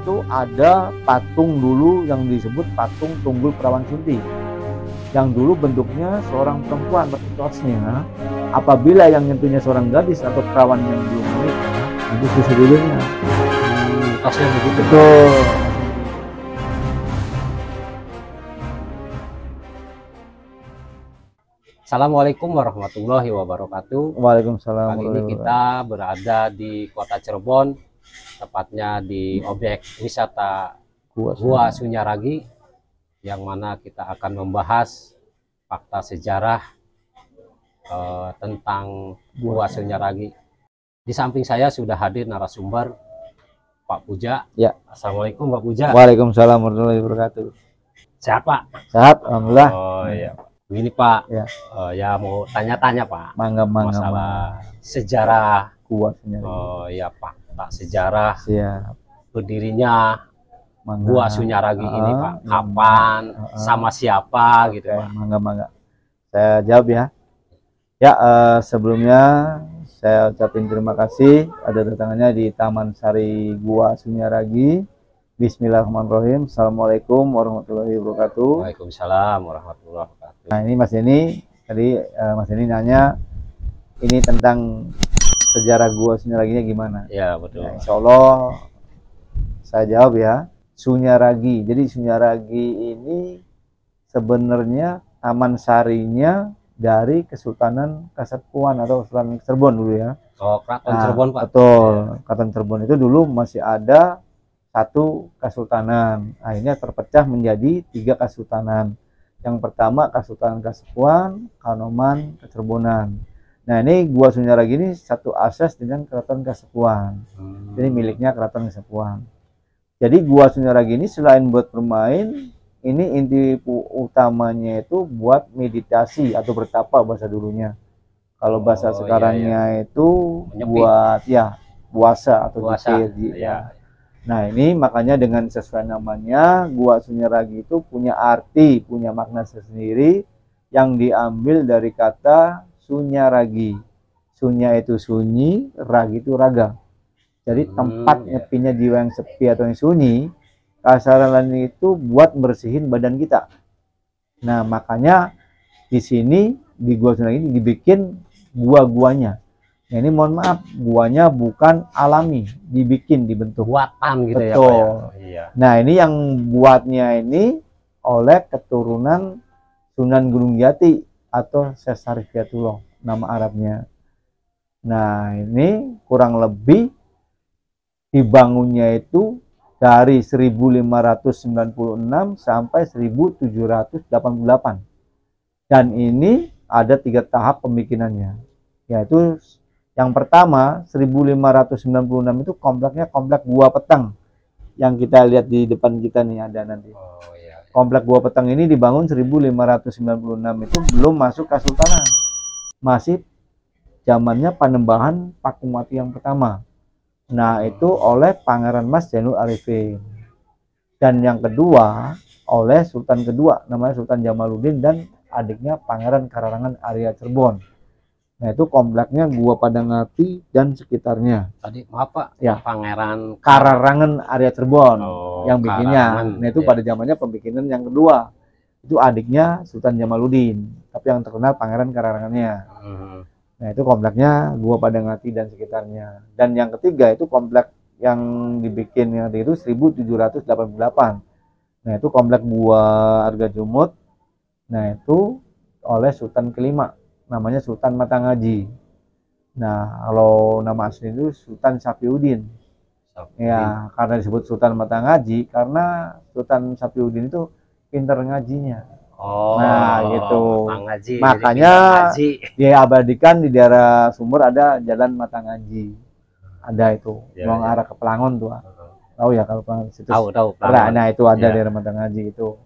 itu ada patung dulu yang disebut patung Tunggul Perawan Sunti, yang dulu bentuknya seorang perempuan bertosnya. Apabila yang nyentuhnya seorang gadis atau perawan yang belum menikah, itu susu dulunya. Tasnya begitu. Betul. Assalamualaikum warahmatullahi wabarakatuh. Waalaikumsalam. Kali ini kita berada di kota Cirebon, tepatnya di objek wisata Gua Sunyaragi, yang mana kita akan membahas fakta sejarah tentang Gua Sunyaragi. Di samping saya sudah hadir narasumber Pak Puja. Ya. Assalamualaikum Pak Puja. Waalaikumsalam warahmatullahi wabarakatuh. Sehat Pak? Sehat, alhamdulillah. Oh iya. Ini Pak, ya, ya mau tanya-tanya Pak, masalah sejarah Gua Sunyaragi. Oh iya Pak, sejarah Siap. berdirinya Gua Sunyaragi ini Pak, kapan, sama siapa gitu Pak. Mangga. Saya jawab ya. Ya, sebelumnya saya ucapin terima kasih ada datangannya di Taman Sari Gua Sunyaragi. Bismillahirrahmanirrahim. Assalamualaikum warahmatullahi wabarakatuh. Waalaikumsalam warahmatullahi wabarakatuh. Nah ini Mas Denny, tadi Mas Denny nanya ini tentang sejarah Gua Sunyaraginya gimana? Ya betul. Nah, insya Allah saya jawab ya. Sunyaragi. Jadi Sunyaragi ini sebenarnya taman sarinya dari Kesultanan Kasepuhan atau Kesultanan Cirebon dulu ya. Oh, Keraton Cirebon Pak. Betul. Ya. Keraton Cirebon itu dulu masih ada satu kesultanan. Akhirnya terpecah menjadi 3 kesultanan. Yang pertama Kesultanan Kasepuhan, Kanoman, Cirebon. Nah ini Gua Sunyaragi ini satu akses dengan Keraton Kasepuhan. Jadi miliknya Keraton Kasepuhan. Jadi Gua Sunyaragi ini selain buat bermain, ini inti utamanya itu buat meditasi atau bertapa bahasa dulunya. Kalau bahasa sekarangnya itu buat ya puasa atau zikir. Ya. Nah ini makanya dengan sesuai namanya Gua Sunyaragi itu punya arti, punya makna sendiri yang diambil dari kata Sunyaragi. Sunya itu sunyi, ragi itu raga. Jadi tempat nyepinya jiwa yang sepi atau yang sunyi, kasaran itu buat bersihin badan kita. Nah makanya di sini di Gua Sunyaragi ini dibikin gua-guanya. Nah, ini mohon maaf, guanya bukan alami, dibentuk buatan gitu. betul. Ya Pak ya. Iya. Nah ini yang buatnya ini oleh keturunan Sunan Gunung Jati atau Sesar Rifyatullah nama Arabnya. Nah ini kurang lebih dibangunnya itu dari 1596 sampai 1788. Dan ini ada 3 tahap pembikinannya, yaitu yang pertama 1596 itu kompleknya komplek Gua Petang yang kita lihat di depan kita nih ada nanti. Komplek Gua Petang ini dibangun 1596 itu belum masuk Kesultanan, masih zamannya Panembahan Pakuwati yang pertama. Nah itu oleh Pangeran Mas Zainul Arifin. Dan yang kedua oleh Sultan kedua namanya Sultan Jamaluddin dan adiknya Pangeran Kararangan Arya Cirebon. Nah itu kompleknya Gua Padangati dan sekitarnya. Tadi maaf Pak, ya, Pangeran Kararangan Arya Cirebon yang bikinnya. Nah itu pada zamannya pembikinan yang kedua. Itu adiknya Sultan Jamaluddin, tapi yang terkenal Pangeran Kararangannya. Nah itu kompleknya Gua Padangati dan sekitarnya. Dan yang ketiga itu komplek yang dibikin yang itu 1788. Nah itu komplek Gua Argajumut. Nah itu oleh Sultan kelima, namanya Sultan Matangaji. Nah, kalau nama asli itu Sultan Sapiuddin. Ya, karena disebut Sultan Matangaji karena Sultan Sapiuddin itu pintar ngajinya. Nah, gitu. Matangaji, makanya diabadikan di daerah Sumber ada Jalan Matangaji. Ada itu, mau arah ke Pelangon tuh. Tahu ya kalau situs. Tahu. Nah, itu ada daerah Matangaji itu.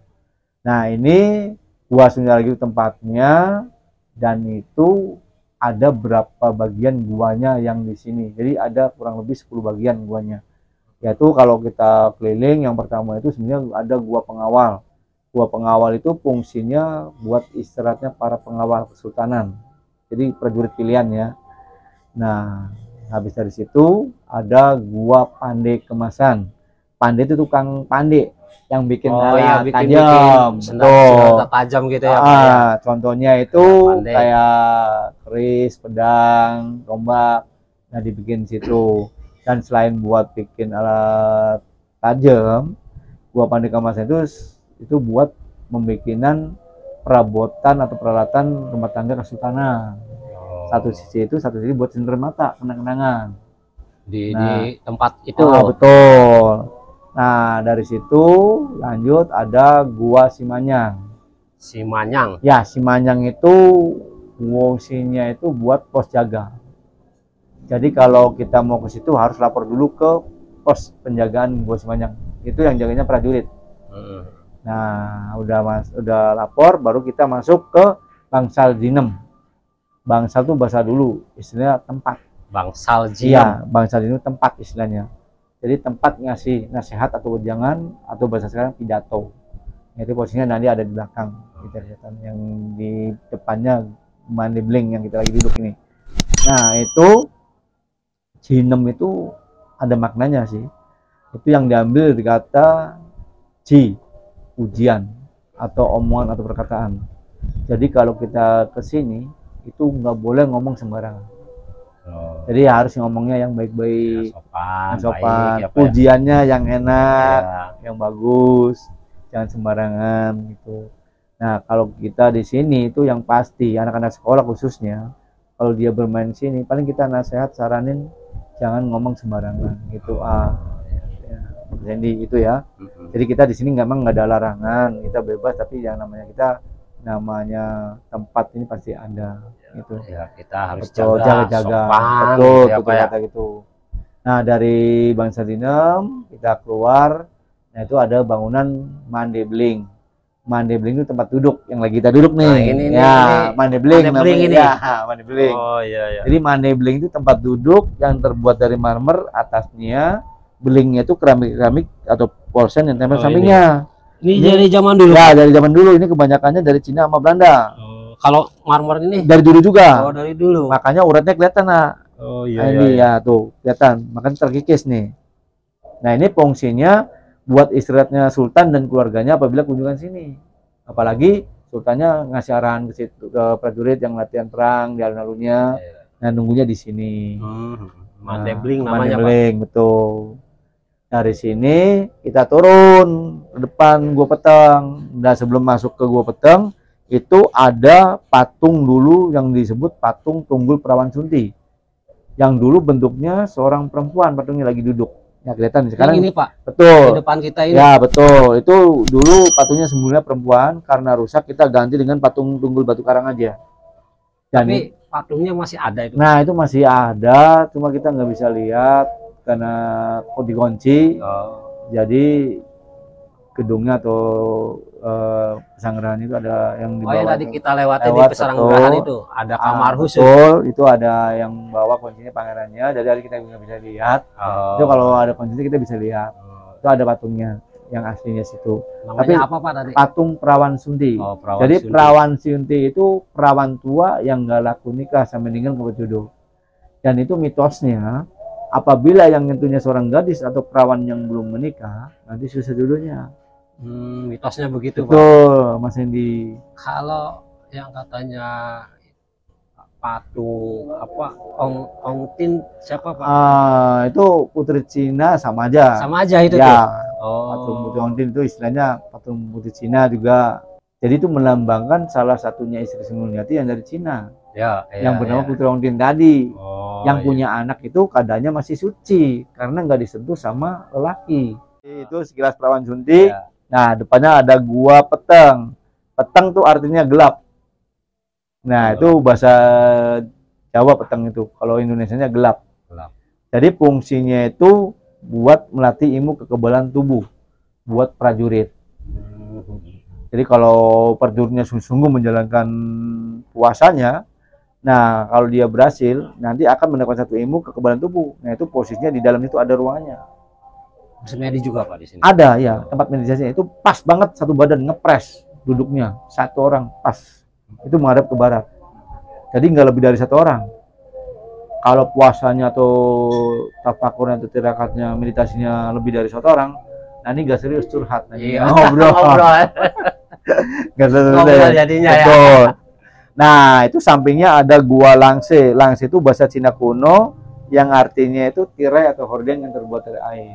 Nah, ini Gua Sunyaragi tempatnya. Dan itu ada berapa bagian guanya yang di sini. Jadi ada kurang lebih 10 bagian guanya. Yaitu kalau kita keliling yang pertama itu sebenarnya ada gua pengawal. Gua pengawal itu fungsinya buat istirahatnya para pengawal kesultanan. Jadi prajurit pilihan ya. Nah, habis dari situ ada gua Pandai Kemasan. Pandai itu tukang pandai yang bikin iya, alat bikin tajam. senjata tajam gitu ya, Pak, ya. Contohnya itu Pandai. kayak keris, pedang, tombak. Nah, dibikin situ. Dan selain buat bikin alat tajam, gua Pandai Kamasan itu buat membikinan perabotan atau peralatan rumah tangga kesultanan. Satu sisi buat sindera mata, kenang-kenangan Di tempat itu. betul. Nah, dari situ lanjut ada Gua Simanyang. Simanyang. Ya, Simanyang itu fungsinya itu buat pos jaga. Jadi kalau kita mau ke situ harus lapor dulu ke pos penjagaan Gua Simanyang. Itu yang jaganya prajurit. Nah, udah lapor, baru kita masuk ke Bangsal Jinem. Bangsal tuh bahasa dulu, istilahnya tempat. Bangsal Jinem. Iya, Bangsal Jinem tempat istilahnya. Jadi tempat ngasih nasihat atau wejangan atau bahasa sekarang pidato. Jadi posisinya nanti ada di belakang, yang di depannya Mandibling yang kita lagi duduk ini. Nah, itu Jinem itu ada maknanya sih. Itu yang diambil dari kata ji, ujian atau omongan atau perkataan. Jadi kalau kita ke sini itu nggak boleh ngomong sembarangan. Jadi harus ngomongnya yang baik-baik, sopan, sopan. baik, Ujiannya yang enak, yang bagus, jangan sembarangan gitu. Nah, kalau kita di sini itu yang pasti anak-anak sekolah khususnya kalau dia bermain sini paling kita nasihat saranin jangan ngomong sembarangan gitu. Jadi itu ya. Jadi kita di sini memang nggak ada larangan, kita bebas, tapi yang namanya tempat ini pasti ada gitu. Ya, kita harus jaga sopan, betul ya, gitu. Nah, dari Bangsal Jinem kita keluar, nah itu ada bangunan Mandibling. Mandibling itu tempat duduk yang lagi kita duduk nih. Nah, ini Mandibling namanya ini. Ya, Mandibling. Oh iya. Jadi Mandibling itu tempat duduk yang terbuat dari marmer, atasnya belingnya itu keramik atau porsen yang tempel sampingnya. Ini dari zaman dulu. Ya, dari zaman dulu. Ini kebanyakannya dari Cina sama Belanda. Kalau marmer ini dari dulu juga. Oh, dari dulu. Makanya uratnya kelihatan, Nak. Oh iya. Ini ya tuh, kelihatan. Makanya terkikis nih. Nah, ini fungsinya buat istirahatnya sultan dan keluarganya apabila kunjungan sini. Apalagi sultannya ngasih arahan ke situ ke prajurit yang latihan perang di alun-alunnya. Nah, nunggunya di sini. Mandibling namanya, Mandibling, betul. Dari sini kita turun ke depan Gua Peteng. Dan sebelum masuk ke Gua Peteng itu ada patung dulu yang disebut patung Tunggul Perawan Sunti. Yang dulu bentuknya seorang perempuan, patungnya lagi duduk. Ya kelihatan sekarang. Ini Pak. Betul. Di depan kita ini. Ya betul. Itu dulu patungnya semula perempuan, karena rusak kita ganti dengan patung Tunggul Batu Karang aja. Dan tapi patungnya masih ada itu. Nah, itu masih ada, cuma kita nggak bisa lihat karena dikunci. Jadi gedungnya atau pesanggrahan itu ada yang di bawah. Yang tadi kita lewati di pesanggrahan itu ada kamar khusus. Betul, itu ada yang bawa kuncinya pangerannya. Jadi kita nggak bisa lihat. Itu kalau ada kuncinya kita bisa lihat. Itu ada patungnya yang aslinya situ. Namanya tapi apa Pak tadi? Patung Perawan Sunti. Jadi Sunti. Perawan Sunti itu perawan tua yang nggak laku nikah sampai meninggal ke jodoh. Dan itu mitosnya, apabila yang tentunya seorang gadis atau perawan yang belum menikah, nanti susah jodohnya. Mitosnya begitu, betul, Pak. Mas Hendy. Kalau yang katanya patung apa Ong Tin siapa Pak? Itu putri Cina sama aja. Sama aja itu ya. Patung putri Ong Tin itu istilahnya patung putri Cina juga. Jadi itu melambangkan salah satunya istri Sununyati yang dari Cina. Yang bernama Putri Ong Tin tadi. Yang punya anak itu keadaannya masih suci karena nggak disentuh sama lelaki. Itu sekilas Perawan Sunti. Nah, depannya ada Gua Peteng. Peteng tuh artinya gelap. Nah, itu bahasa Jawa peteng itu. Kalau Indonesianya gelap. Jadi fungsinya itu buat melatih ilmu kekebalan tubuh buat prajurit. Jadi kalau prajuritnya sungguh-sungguh menjalankan puasanya, nah kalau dia berhasil, nanti akan mendapatkan satu ilmu kekebalan tubuh. Nah, itu posisinya di dalam itu ada ruangannya. Medis juga Pak di sini. Ada ya, tempat meditasinya itu pas banget, satu badan ngepres duduknya, satu orang pas. Itu menghadap ke barat. Jadi nggak lebih dari satu orang. Kalau puasanya atau tafakurnya atau tirakatnya meditasinya lebih dari satu orang, Nah ini gak serius curhat. Iya. Ngobrol. Gak selesai. Jadinya Betul. ya. Nah itu sampingnya ada Gua Langse. Langse itu bahasa Cina kuno yang artinya itu tirai atau hordeng yang terbuat dari air.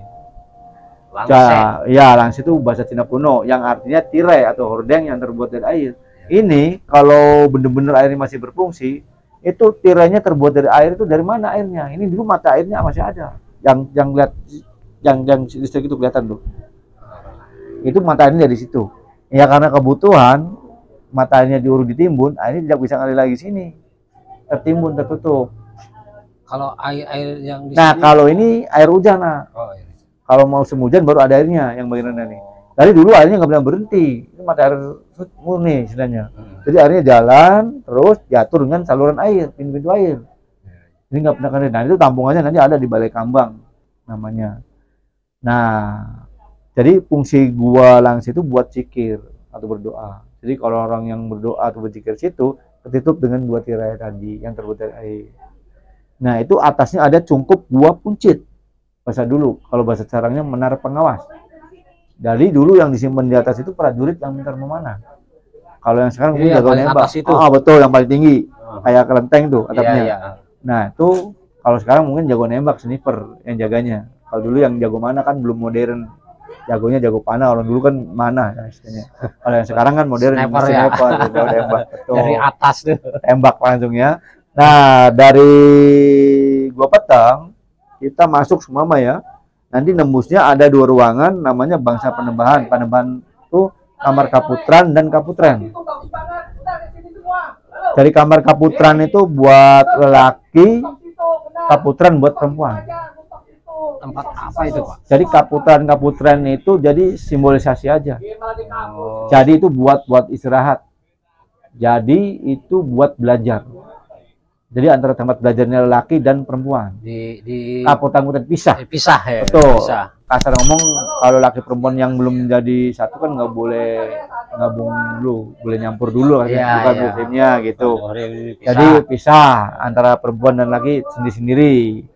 Langse. Ya, Langse itu bahasa Cina kuno yang artinya tirai atau hordeng yang terbuat dari air. Ini kalau benar-benar airnya masih berfungsi, itu tirainya terbuat dari air itu dari mana airnya? Ini dulu mata airnya masih ada. Yang lihat yang listrik itu kelihatan tuh. Itu mata airnya dari situ. Ya karena kebutuhan mata airnya diuruk ditimbun, airnya tidak bisa ngalir lagi sini. Tertimbun, tertutup. Kalau air yang di Nah, sini, kalau ini air hujan, nah. oh, iya. Kalau mau musim hujan baru ada airnya yang bagian rendah nih. Tadi dulu airnya nggak pernah berhenti. Itu mata air murni istilahnya. Jadi airnya jalan terus jatuh dengan saluran air, pintu-pintu air. Ini nggak pernah kena. Nah itu tampungannya nanti ada di Balai Kambang namanya. Nah, jadi fungsi Gua Langse itu buat zikir atau berdoa. Jadi kalau orang yang berdoa atau berzikir situ tertutup dengan 2 tirai tadi yang terbuat dari air. Nah itu atasnya ada cungkup Gua Puncit. Bahasa dulu, kalau bahasa sekarangnya menara pengawas. Jadi dulu yang disimpan di atas itu prajurit yang pintar memanah. Kalau yang sekarang Iya, jago paling nembak. atas itu. Betul, yang paling tinggi. Kayak kelenteng tuh atapnya. Iya. Nah, itu kalau sekarang mungkin jago nembak, sniper yang jaganya. Kalau dulu yang jago mana kan belum modern. Jagonya jago panah, orang dulu kan mana ya istilahnya. Kalau yang sekarang kan modern, Sniper, jago nembak. Betul. Dari atas tuh. Tembak langsung ya. Nah, dari Gua Petang kita masuk Sumama ya. Nanti nembusnya ada 2 ruangan namanya Bangsa Panembahan. Panembahan itu kamar Kaputran dan Kaputren. Dari kamar Kaputran itu buat lelaki, Kaputran buat perempuan. Tempat apa itu, Pak? Jadi Kaputran itu jadi simbolisasi aja. Jadi itu buat istirahat. Jadi itu buat belajar. Jadi antara tempat belajarnya lelaki dan perempuan. Di Kaputran pisah. pisah ya. Betul. Pisah. Kasar ngomong kalau laki perempuan yang belum jadi satu kan nggak boleh gabung dulu, boleh nyampur dulu kan, bukan musimnya gitu. Jadi pisah antara perempuan dan laki sendiri-sendiri.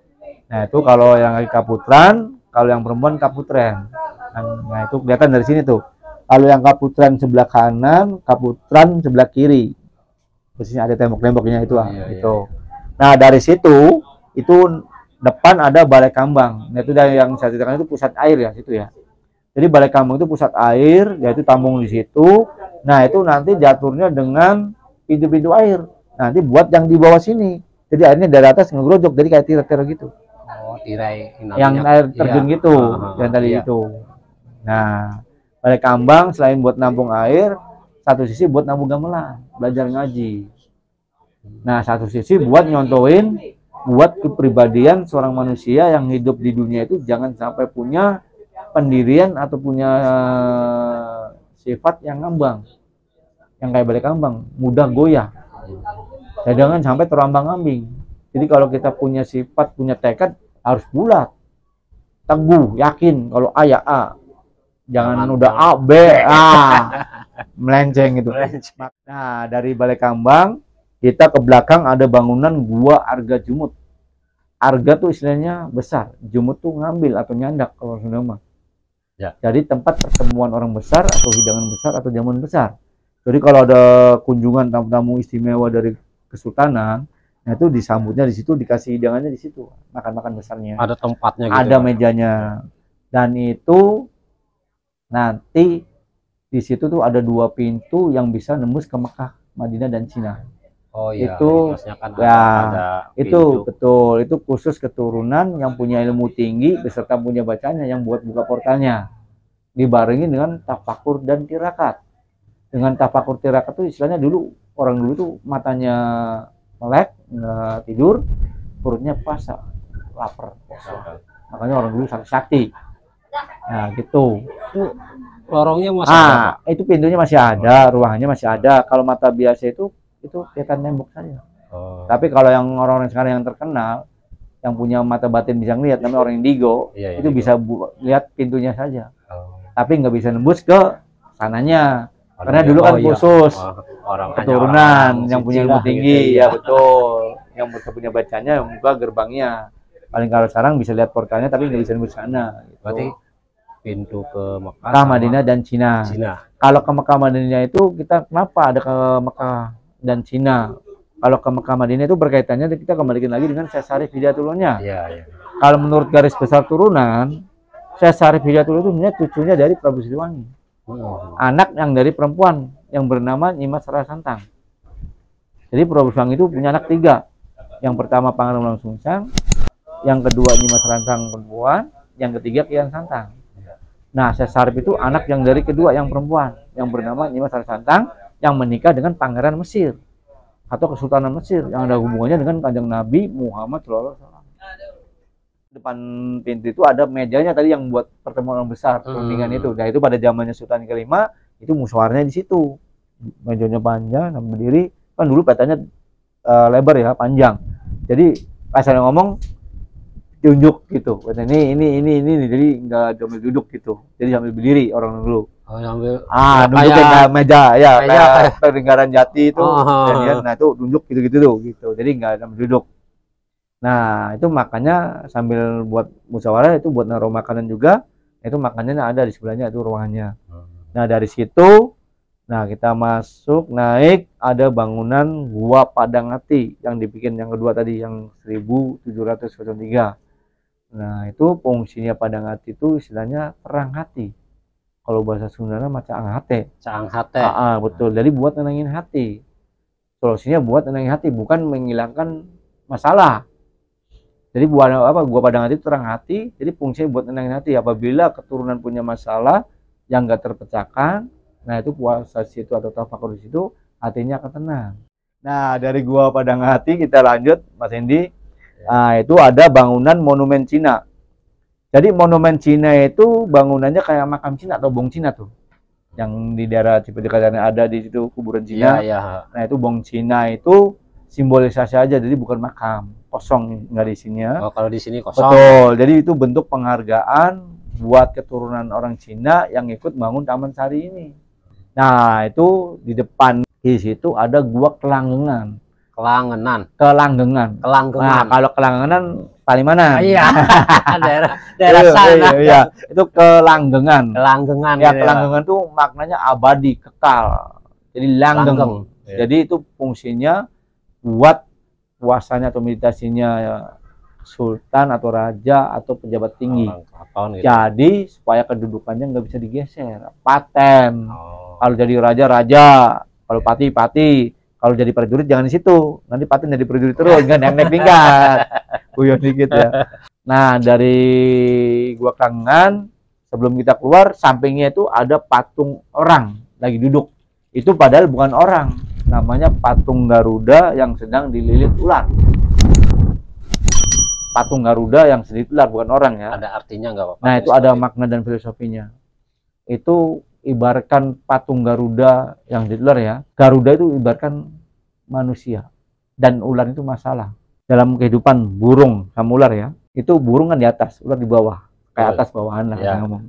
Nah itu kalau yang laki Kaputran, kalau yang perempuan Kaputren. Nah itu kelihatan dari sini tuh. Kalau yang Kaputran sebelah kanan, Kaputran sebelah kiri. Posisinya ada tembok-temboknya itu gitu. Nah dari situ itu depan ada Balai Kambang. Nah, itu yang saya ceritakan itu pusat air ya situ ya. Jadi Balai Kambang itu pusat air, yaitu tampung di situ. Nah itu nanti diaturnya dengan pintu-pintu air. Nanti buat yang di bawah sini. Jadi airnya dari atas ngegrojok, jadi kayak tirai-tirai gitu. Oh, tirai. Yang air terjun gitu, yang tadi itu. Nah Balai Kambang selain buat nampung air, satu sisi buat nampung gamelan, belajar ngaji. Nah satu sisi buat nyontoin buat kepribadian seorang manusia yang hidup di dunia itu jangan sampai punya pendirian atau punya sifat yang ngambang, yang kayak Balai Kambang, mudah goyah. Jangan sampai terombang-ambing. Jadi kalau kita punya sifat, punya tekad harus bulat, teguh, yakin. Kalau A ya A, jangan udah A B melenceng gitu. Nah dari Balai Kambang kita ke belakang ada bangunan Gua Arga Jumut. Arga tuh istilahnya besar, Jumut tuh ngambil atau nyandak kalau Sunda mah. Ya. Jadi tempat pertemuan orang besar atau hidangan besar atau jamuan besar. Jadi kalau ada kunjungan tamu-tamu istimewa dari kesultanan, nah itu disambutnya di situ, dikasih hidangannya di situ, makan-makan besarnya. Ada tempatnya gitu. Ada mejanya. Dan itu nanti di situ tuh ada 2 pintu yang bisa nembus ke Mekah, Madinah dan Cina. Oh iya, itu kan ada itu betul, itu khusus keturunan yang punya ilmu tinggi beserta punya bacanya yang buat buka portalnya, dibarengi dengan tafakur dan tirakat. Dengan tafakur tirakat itu istilahnya dulu orang dulu tuh matanya melek, nggak tidur, perutnya puasa, lapar, makanya orang dulu sakti. Nah gitu. Lorongnya masih ada. Itu pintunya masih ada, ruangannya masih ada. Kalau mata biasa itu kelihatan tembok saja. Tapi kalau yang orang-orang sekarang yang terkenal, yang punya mata batin bisa ngelihat, namanya orang indigo, itu bisa lihat pintunya saja. Tapi nggak bisa nembus ke sananya. Karena dulu kan khusus keturunan yang punya ilmu tinggi, gitu, ya betul. Yang punya bacanya, yang buka gerbangnya. Paling kalau sekarang bisa lihat portalnya, tapi nggak bisa nembus sana. Gitu. Berarti pintu ke Mekah, Mekah, Madinah dan Cina. Kalau ke Mekah Madinah itu kita kenapa ada ke Mekah dan Cina? Kalau ke Mekah Madinah itu berkaitannya kita kembalikan lagi dengan Syekh Syarif Hidayatullah-nya. Kalau menurut garis besar turunan, Syekh Syarif Hidayatullah itu sebenarnya cucunya dari Prabu Siliwangi. Anak yang dari perempuan yang bernama Nyimas Rara Santang. Jadi Prabu Siliwangi itu punya anak 3. Yang pertama Pangeran Ulang Sungsang, yang kedua Nyimas Rara Santang perempuan, yang ketiga Kian Santang. Nah, Syekh Syarif itu anak yang dari kedua yang perempuan yang bernama Nyimas Rara Santang yang menikah dengan Pangeran Mesir atau Kesultanan Mesir yang ada hubungannya dengan Kanjeng Nabi Muhammad SAW. Depan pintu itu ada mejanya tadi yang buat pertemuan besar perundingan itu. Nah, itu pada zamannya Sultan kelima itu musyawarahnya di situ. Mejanya panjang dan berdiri, kan dulu petanya lebar ya, panjang. Jadi pas saya ngomong tunjuk gitu. Ini jadi enggak sambil duduk gitu. Jadi sambil berdiri orang dulu. Sambil duduk kayak meja ya, kayak Peninggaran Jati itu. Nah, itu tunjuk gitu-gitu tuh gitu. Jadi enggak sambil duduk. Nah, itu makanya sambil buat musyawarah itu buat naruh makanan juga. Itu makanannya ada di sebelahnya itu ruangannya. Nah, dari situ kita masuk naik ada bangunan Gua Padang Ati yang dibikin yang kedua tadi yang 1703. Nah, itu fungsinya Padang Ati itu istilahnya perang hati. Kalau bahasa Sundana macam hate. Betul. Jadi buat nenangin hati. Solusinya buat nenangin hati, bukan menghilangkan masalah. Jadi buat apa? Gua Padang Ati itu terang hati. Jadi fungsinya buat nenangin hati. Apabila keturunan punya masalah yang enggak terpecahkan, nah itu puasa situ atau tafakur di situ, hatinya akan tenang. Nah, dari Gua Padang Ati kita lanjut, Mas Hendi. Nah, itu ada bangunan monumen Cina. Jadi monumen Cina itu bangunannya kayak makam Cina atau bong Cina tuh. Yang di daerah Cipete ada di situ kuburan Cina. Nah, itu bong Cina itu simbolisasi aja, jadi bukan makam. Kosong, nggak di sininya. Kalau di sini kosong. Betul. Jadi itu bentuk penghargaan buat keturunan orang Cina yang ikut bangun Taman Sari ini. Nah, itu di depan di situ ada Gua Kelanggengan. Kelanggengan. Nah, kalau Kelanggengan Palimanan. Iya. daerah sana. Iya, itu Kelanggengan. Ya, gitu Kelanggengan itu maknanya abadi, kekal. Jadi langgeng. Jadi itu fungsinya buat puasanya atau meditasinya sultan atau raja atau pejabat tinggi. Jadi supaya kedudukannya nggak bisa digeser. Paten. Kalau jadi raja, kalau pati. Kalau jadi prajurit jangan di situ. Nanti paten jadi prajurit terus, kan naik tingkat. Guyon dikit ya. Nah, dari Gua Kelanggengan sebelum kita keluar sampingnya itu ada patung orang lagi duduk. Itu padahal bukan orang. Namanya patung Garuda yang sedang dililit ular. Patung Garuda yang sedang ular, bukan orang ya. Ada artinya nggak Pak? Nah, itu ada makna dan filosofinya. Itu ibaratkan patung Garuda yang di ular ya. Garuda itu ibaratkan manusia dan ular itu masalah. Dalam kehidupan burung sama ular ya. Itu burung kan di atas, ular di bawah. Kayak atas bawahan lah ngomong.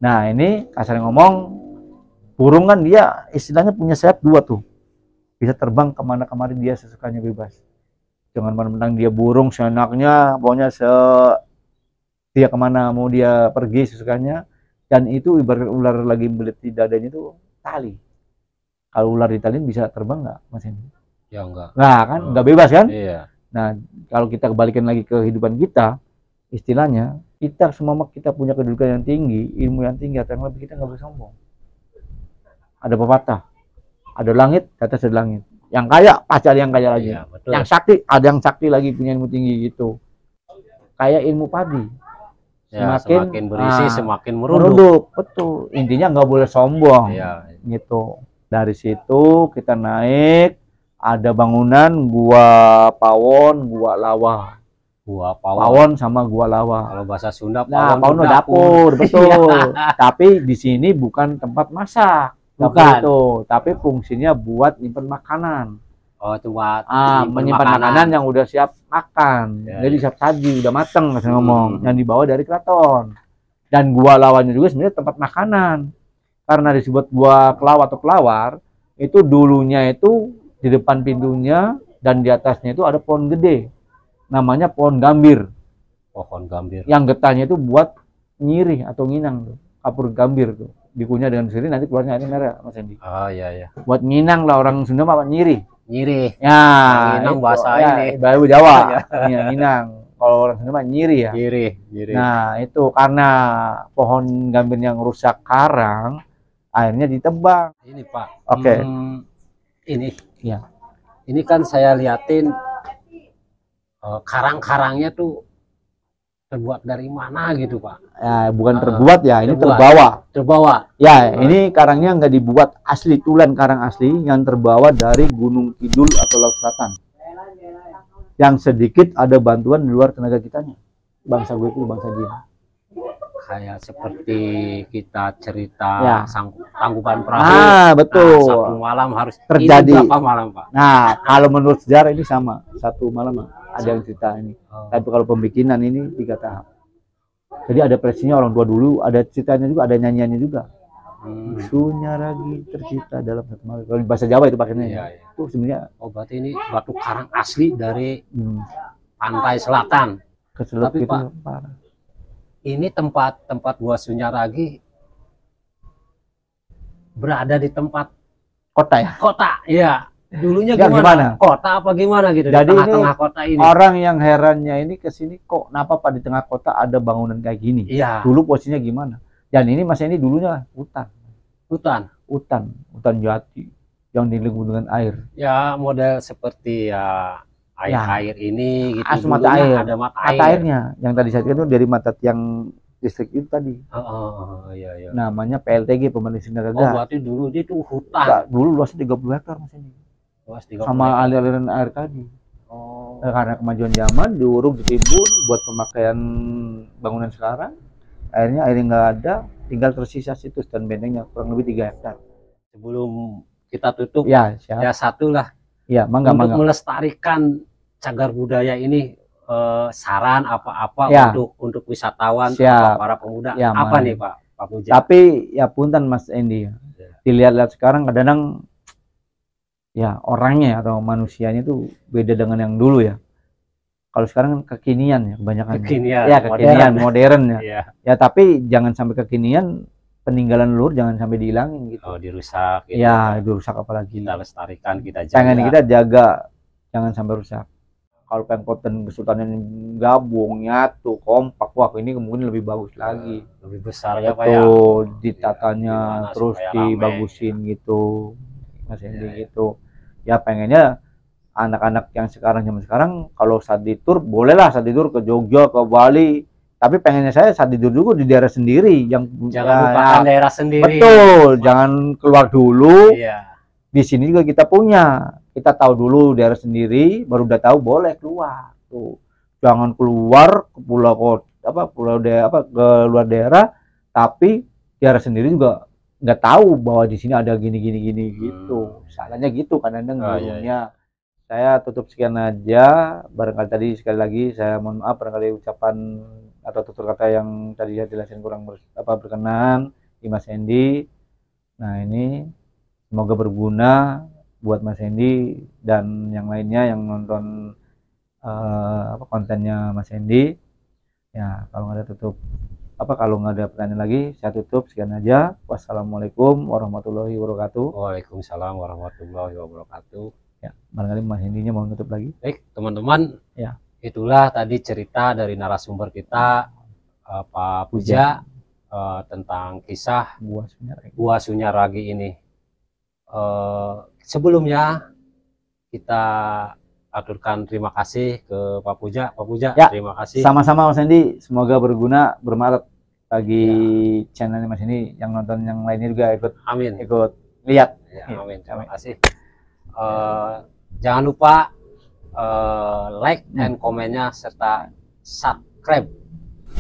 Nah, ini kasar ngomong burung kan dia istilahnya punya sayap 2 tuh. Bisa terbang kemana-kemana dia sesukanya bebas. Jangan mentang dia burung seenaknya, pokoknya dia kemana mau dia pergi sesukanya. Dan itu ibarat ular lagi belit di dadanya itu tali. Kalau ular ditalin bisa terbang nggak, Mas Hendi? Ya enggak. Nah kan, nggak bebas kan? Iya. Nah, kalau kita kembalikan lagi ke kehidupan kita, istilahnya kita semua kita punya kedudukan yang tinggi, ilmu yang tinggi, atau yang lebih kita nggak boleh sombong. Ada pepatah. Ada langit, di atas ada langit. Yang kaya, pasti ada yang kaya lagi. Iya, betul. Yang sakti, ada yang sakti lagi punya ilmu tinggi gitu. Kayak ilmu padi. Semakin berisi, semakin merunduk. Betul. Intinya nggak boleh sombong. Gitu. Dari situ kita naik, ada bangunan Gua Pawon, Gua Lawa. Gua Pawon sama Gua Lawa. Kalau bahasa Sunda, Pawon itu dapur, betul. Tapi di sini bukan tempat masak. Bukan itu, tapi fungsinya buat nyimpen makanan. Oh, itu buat menyimpan makanan yang udah siap makan. Jadi siap saji, udah mateng saya ngomong. Yang dibawa dari keraton. Dan Gua Lawanya juga sebenarnya tempat makanan. Karena disebut Gua Kelawar atau Kelawar, itu dulunya itu di depan pintunya dan di atasnya itu ada pohon gede. Namanya pohon gambir. Pohon gambir. Yang getahnya itu buat nyirih atau nginang tuh. kapur gambir tuh. Dikunyah dengan sirih nanti keluarnya air merah, Mas Endi. Oh iya. Buat nginang lah, orang Sunda mah nyiri. Nyiri. Ya, Nginang itu, bahasa ya, ini. bahasa Jawa. Iya, nginang. Kalau orang Sunda mah nyiri ya. Nyiri. Nah, itu karena pohon gambir yang rusak karang, akhirnya ditebang. Ini Pak. Oke. Ini. Ya. Ini kan saya liatin karang-karangnya tuh terbuat dari mana gitu Pak? Ya, bukan terbuat ya, ini terbuat. terbawa. Ya, ini karangnya nggak dibuat asli, tulen karang asli yang terbawa dari Gunung Kidul atau Laut Selatan. Yang sedikit ada bantuan di luar tenaga kitanya. Bangsa gue itu bangsa Jin. Kayak seperti kita cerita Ya. Tangkuban Perahu. Ah, betul. Nah, satu malam harus terjadi. Ini berapa malam Pak? Nah, kalau menurut sejarah ini sama, satu malam ada yang cerita ini. Tapi kalau pembikinan ini 3 tahap. Jadi ada presinya orang tua dulu, ada ceritanya juga, ada nyanyiannya juga. Sunyaragi tercipta dalam satu malam. Kalau bahasa Jawa itu pakainya. Iya. Itu sebenarnya. Oh berarti ini batu karang asli dari pantai selatan. Keselip Tapi gitu, Pak, parah. Ini tempat Gua Sunyaragi berada di tempat Kota ya. kota, iya. Dulunya Ya, gimana? Kota apa gimana gitu? Jadi di tengah-tengah kota ini. Orang yang herannya ini ke sini kok kenapa Pak di tengah kota ada bangunan kayak gini? Iya. Dulu posisinya gimana? Dan ini Mas ini dulunya hutan jati yang dilingkupi dengan air. Ya model seperti air ini gitu. Mata air. Ada mata airnya yang tadi saya katakan itu dari mata tiang listrik itu tadi. Iya. Namanya PLTG, Pembangkit Sinar Oh berarti dulu dia tuh hutan. Enggak, dulu luasnya 30 hektar Mas ini. Luas 30 Sama aliran air tadi. Oh. Karena kemajuan zaman diuruk, ditimbun buat pemakaian bangunan sekarang. Airnya nggak ada, tinggal tersisa situs dan bentengnya kurang lebih 3 hektar. Sebelum kita tutup, ya satu lah. Ya, mangga. Melestarikan cagar budaya ini, saran apa-apa untuk wisatawan atau para pemuda. Ya, apa nih Pak Puja? Tapi ya punten Mas Endi. Dilihat-lihat sekarang kadang ya orangnya atau manusianya itu beda dengan yang dulu ya. Kalau sekarang kekinian ya kebanyakan. Kekinian, modern ya. Ya tapi jangan sampai kekinian, peninggalan leluhur jangan sampai dihilangin gitu. Oh, dirusak gitu. Ya, dirusak apalagi. Kita lestarikan, kita jaga. Kita jaga, jangan sampai rusak. Kalau Pemkot dan Kesultanan gabung, nyatu, kompak, wah ini kemungkinan lebih bagus lagi. Lebih besar ya Pak ya. Ditatanya terus dibagusin gitu. Mas Endi gitu. Ya pengennya anak-anak yang zaman sekarang kalau saat di tur bolehlah saat di tur ke Jogja, ke Bali, tapi pengennya saya saat di tur juga di daerah sendiri yang jangan lupakan daerah sendiri. Betul, jangan keluar dulu. Di sini juga kita kita tahu dulu daerah sendiri, baru udah tahu boleh keluar tuh. Jangan keluar ke ke luar daerah, tapi daerah sendiri juga nggak tahu bahwa di sini ada gini gitu. Salahnya gitu kadang-kadang gurunya. Saya tutup sekian aja. Barangkali tadi sekali lagi saya mohon maaf barangkali ucapan atau tutur kata yang tadi saya jelasin kurang berkenan di Mas Endi. Nah ini semoga berguna buat Mas Endi dan yang lainnya yang nonton kontennya Mas Endi. Ya kalau nggak ada pertanyaan lagi saya tutup sekian aja. Wassalamualaikum warahmatullahi wabarakatuh. Waalaikumsalam warahmatullahi wabarakatuh. Ya, barangkali Mas Hendinya mau tutup lagi. Baik, teman-teman. Ya. Itulah tadi cerita dari narasumber kita Pak Puja tentang kisah Gua Sunyaragi ini. Sebelumnya kita aturkan terima kasih ke Pak Puja. Pak Puja, terima kasih. Sama-sama Mas Hendi, semoga berguna, bermanfaat bagi channelnya Mas Hendi, yang nonton yang lainnya juga ikut lihat. Amin. Terima kasih. Jangan lupa like dan komennya serta subscribe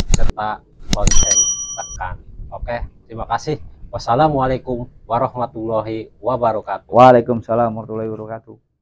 serta lonceng tekan. Oke, terima kasih. Wassalamualaikum warahmatullahi wabarakatuh. Waalaikumsalam warahmatullahi wabarakatuh.